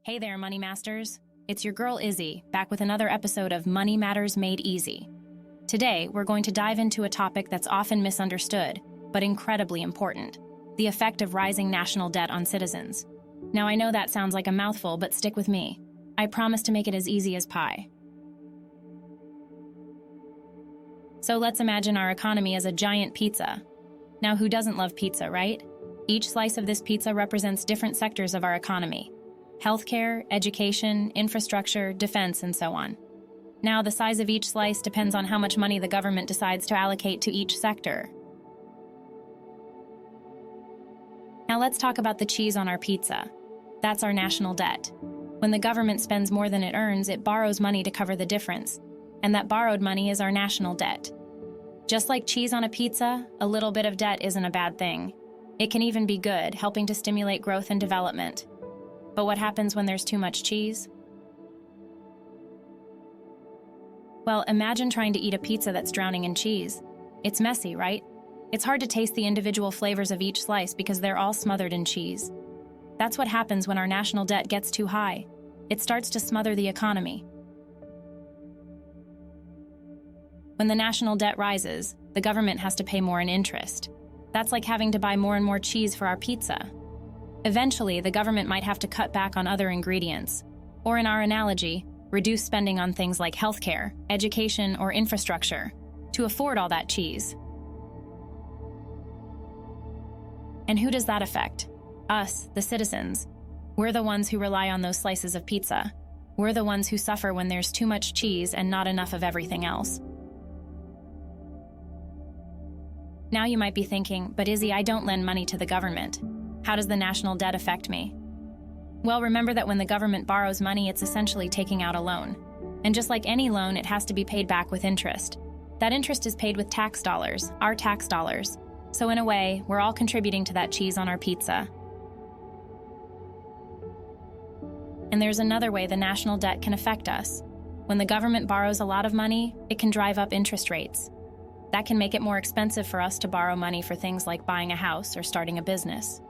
Hey there, Money Masters. It's your girl Izzy, back with another episode of Money Matters Made Easy. Today, we're going to dive into a topic that's often misunderstood, but incredibly important: the effect of rising national debt on citizens. Now, I know that sounds like a mouthful, but stick with me. I promise to make it as easy as pie. So let's imagine our economy as a giant pizza. Now, who doesn't love pizza, right? Each slice of this pizza represents different sectors of our economy: healthcare, education, infrastructure, defense, and so on. Now, the size of each slice depends on how much money the government decides to allocate to each sector. Now, let's talk about the cheese on our pizza. That's our national debt. When the government spends more than it earns, it borrows money to cover the difference, and that borrowed money is our national debt. Just like cheese on a pizza, a little bit of debt isn't a bad thing. It can even be good, helping to stimulate growth and development. But what happens when there's too much cheese? Well, imagine trying to eat a pizza that's drowning in cheese. It's messy, right? It's hard to taste the individual flavors of each slice because they're all smothered in cheese. That's what happens when our national debt gets too high. It starts to smother the economy. When the national debt rises, the government has to pay more in interest. That's like having to buy more and more cheese for our pizza. Eventually, the government might have to cut back on other ingredients, or in our analogy, reduce spending on things like healthcare, education, or infrastructure to afford all that cheese. And who does that affect? Us, the citizens. We're the ones who rely on those slices of pizza. We're the ones who suffer when there's too much cheese and not enough of everything else. Now you might be thinking, but Izzy, I don't lend money to the government. How does the national debt affect me? Well, remember that when the government borrows money, it's essentially taking out a loan. And just like any loan, it has to be paid back with interest. That interest is paid with tax dollars, our tax dollars. So in a way, we're all contributing to that cheese on our pizza. And there's another way the national debt can affect us. When the government borrows a lot of money, it can drive up interest rates. That can make it more expensive for us to borrow money for things like buying a house or starting a business.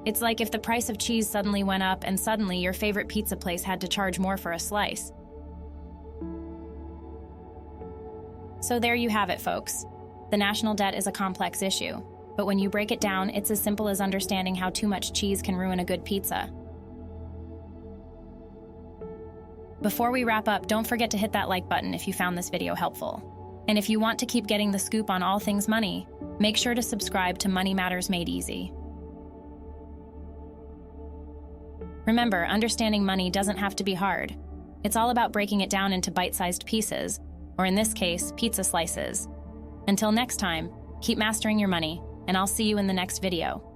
It's like if the price of cheese suddenly went up and suddenly your favorite pizza place had to charge more for a slice. So there you have it, folks. The national debt is a complex issue, but when you break it down, it's as simple as understanding how too much cheese can ruin a good pizza. Before we wrap up, don't forget to hit that like button if you found this video helpful. And if you want to keep getting the scoop on all things money, make sure to subscribe to Money Matters Made Easy. Remember, understanding money doesn't have to be hard. It's all about breaking it down into bite-sized pieces, or in this case, pizza slices. Until next time, keep mastering your money, and I'll see you in the next video.